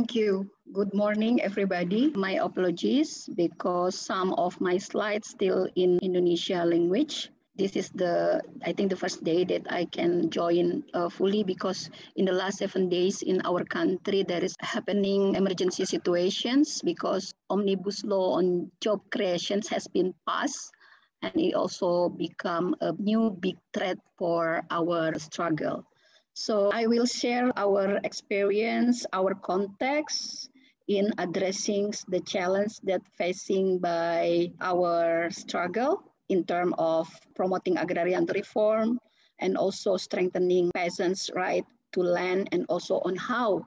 Thank you. Good morning, everybody. My apologies because some of my slides still in Indonesia language. This is I think the first day that I can join fully because in the last 7 days in our country, there is happening emergency situations because omnibus law on job creations has been passed and it also become a new big threat for our struggle. So I will share our experience, our context in addressing the challenge that facing by our struggle in terms of promoting agrarian reform and also strengthening peasants' right to land and also on how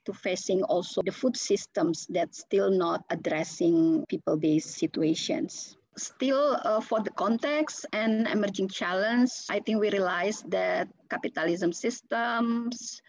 to facing also the food systems that still not addressing people-based situations. Still, for the context and emerging challenge, I think we realize that capitalism systems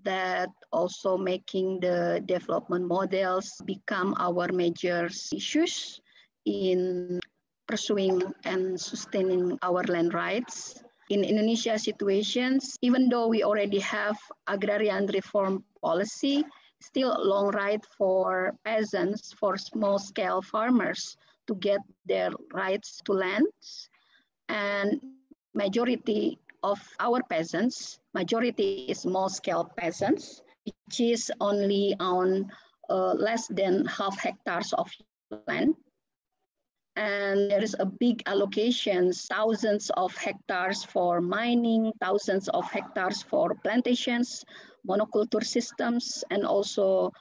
that also making the development models become our major issues in pursuing and sustaining our land rights. In Indonesia situations, even though we already have agrarian reform policy, still a long ride for peasants, for small-scale farmers to get their rights to lands. And majority of our peasants, majority is small-scale peasants, which is only on less than half hectares of land. And there is a big allocations, thousands of hectares for mining, thousands of hectares for plantations, monoculture systems, and also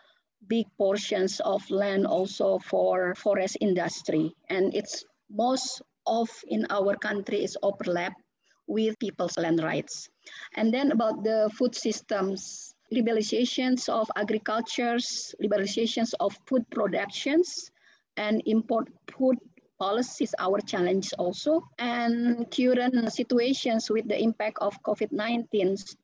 big portions of land also for forest industry. And it's most of in our country is overlap with people's land rights. And then about the food systems, liberalizations of agricultures, liberalizations of food productions, and import food policies our challenge also, and current situations with the impact of COVID-19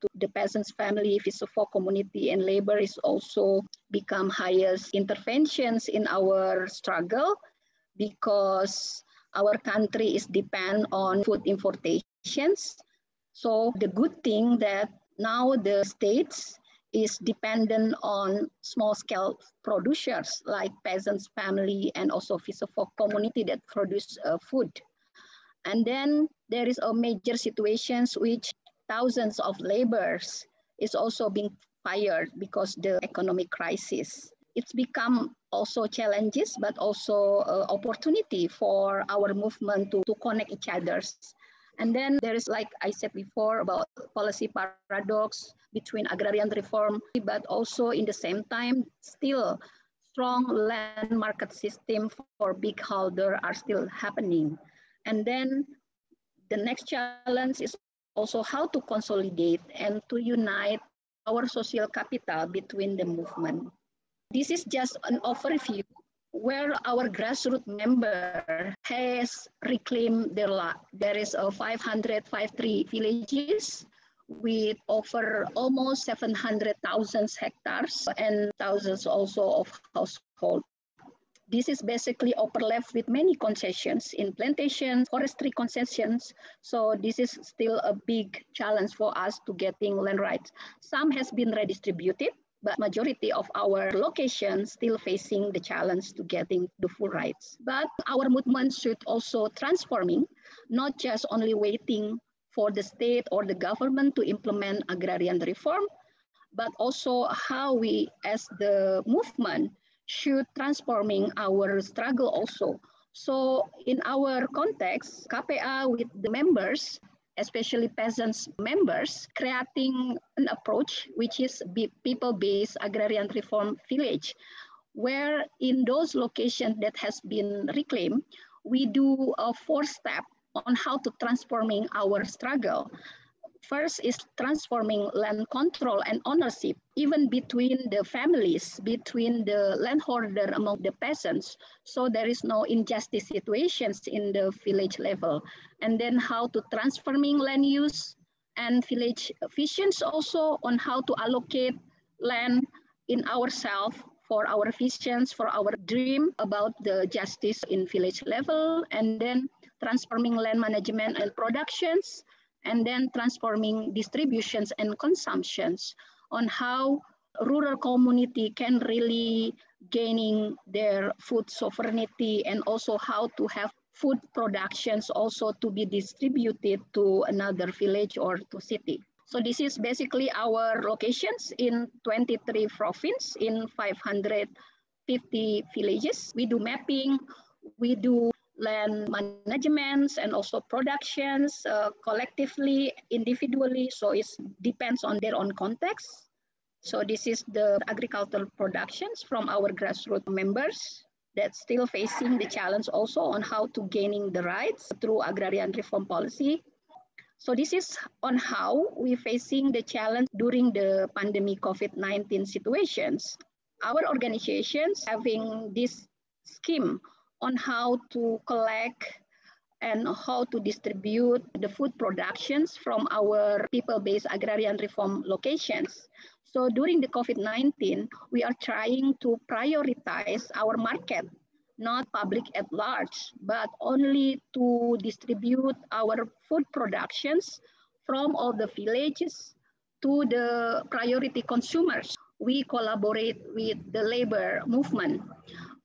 to the peasants' family, Visofo community, and labor is also become highest interventions in our struggle because our country is depend on food importations. So the good thing that now the states is dependent on small-scale producers like peasants' family and also Visofo community that produce food. And then there is a major situations which thousands of laborers is also being fired because the economic crisis. It's become also challenges, but also opportunity for our movement to connect each others. And then there is, like I said before, about policy paradox between agrarian reform, but also in the same time, still strong land market system for big holder are still happening. And then the next challenge is also how to consolidate and to unite our social capital between the movement. This is just an overview where our grassroots member has reclaimed their land. There is a 553 villages with over almost 700,000 hectares and thousands also of households. This is basically overlapped with many concessions in plantations, forestry concessions. So this is still a big challenge for us to getting land rights. Some has been redistributed, but majority of our locations still facing the challenge to getting the full rights. But our movement should also transforming, not just only waiting for the state or the government to implement agrarian reform, but also how we as the movement should transforming our struggle also. So in our context, KPA with the members, especially peasants members, creating an approach which is people-based agrarian reform village, where in those locations that has been reclaimed, we do a 4-step on how to transforming our struggle. First is transforming land control and ownership, even between the families, between the landholder among the peasants. So there is no injustice situations in the village level. And then how to transforming land use and village visions also on how to allocate land in ourselves for our visions, for our dream about the justice in village level, and then transforming land management and productions, and then transforming distributions and consumptions on how rural community can really gaining their food sovereignty, and also how to have food productions also to be distributed to another village or to city. So this is basically our locations in 23 provinces in 550 villages. We do mapping, we do land managements and also productions collectively, individually. So it depends on their own context. So this is the agricultural productions from our grassroots members that's still facing the challenge also on how to gaining the rights through agrarian reform policy. So this is on how we're facing the challenge during the pandemic COVID-19 situations. Our organizations having this scheme on how to collect and how to distribute the food productions from our people-based agrarian reform locations. So during the COVID-19, we are trying to prioritize our market, not public at large, but only to distribute our food productions from all the villages to the priority consumers. We collaborate with the labor movement.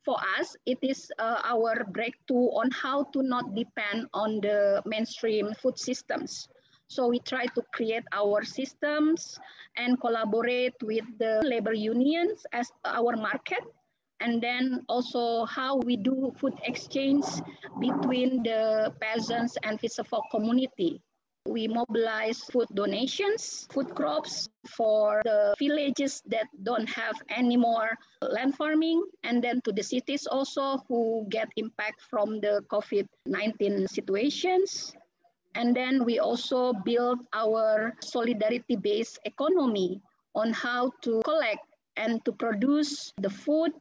For us, it is our breakthrough on how to not depend on the mainstream food systems. So we try to create our systems and collaborate with the labor unions as our market, and then also how we do food exchange between the peasants and Visafok community. We mobilize food donations, food crops for the villages that don't have any more land farming, and then to the cities also who get impact from the COVID-19 situations. And then we also build our solidarity-based economy on how to collect and to produce the food,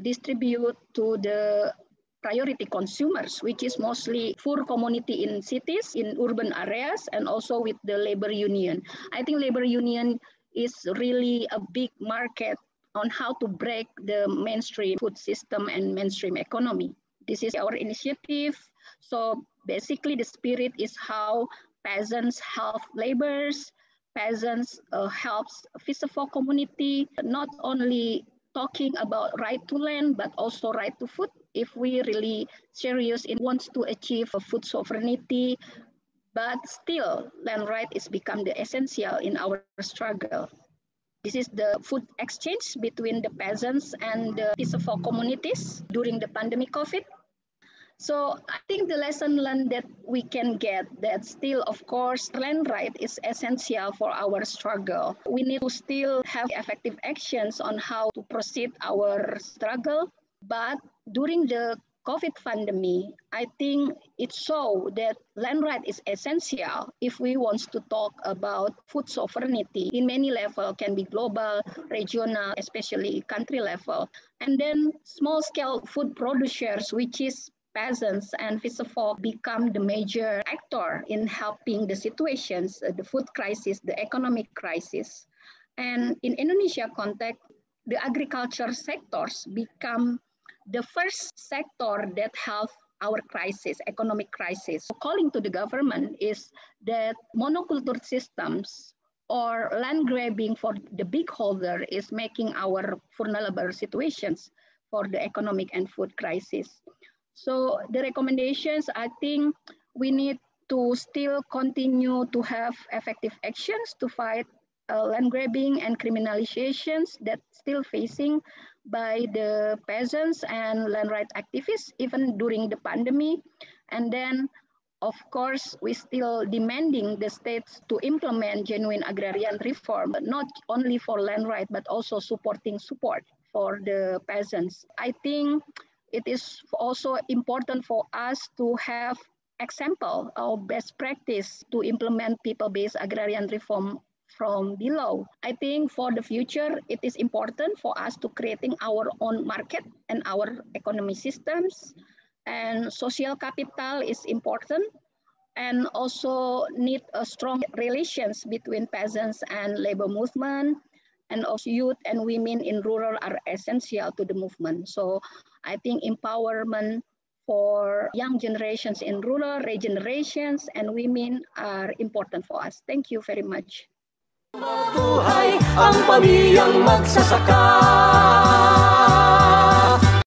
distribute to the priority consumers, which is mostly poor community in cities, in urban areas, and also with the labor union. I think labor union is really a big market on how to break the mainstream food system and mainstream economy. This is our initiative. So basically the spirit is how peasants help laborers, peasants helps Visafok community, not only talking about right to land, but also right to food. If we really serious in wants to achieve a food sovereignty, but still land right is become the essential in our struggle. This is the food exchange between the peasants and the Visafok communities during the pandemic COVID. So I think the lesson learned that we can get that still, of course, land right is essential for our struggle. We need to still have effective actions on how to proceed our struggle. But during the COVID pandemic, I think it showed that land right is essential if we want to talk about food sovereignty in many levels, can be global, regional, especially country level. And then small scale food producers, which is peasants and Visafok, become the major actor in helping the situations, the food crisis, the economic crisis. And in Indonesia context, the agriculture sectors become the first sector that help our crisis, economic crisis. So calling to the government is that monoculture systems or land grabbing for the big holder is making our vulnerable situations for the economic and food crisis. So the recommendations, I think we need to still continue to have effective actions to fight land grabbing and criminalizations that still facing by the peasants and land rights activists, even during the pandemic. And then, of course, we still demanding the states to implement genuine agrarian reform, but not only for land rights, but also supporting support for the peasants. I think it is also important for us to have example of best practice to implement people-based agrarian reform from below. I think for the future, it is important for us to creating our own market and our economy systems, and social capital is important, and also need a strong relations between peasants and labor movement, and also youth and women in rural are essential to the movement. So I think empowerment for young generations in rural, regenerations, and women are important for us. Thank you very much. ang pamilyang magsasaka.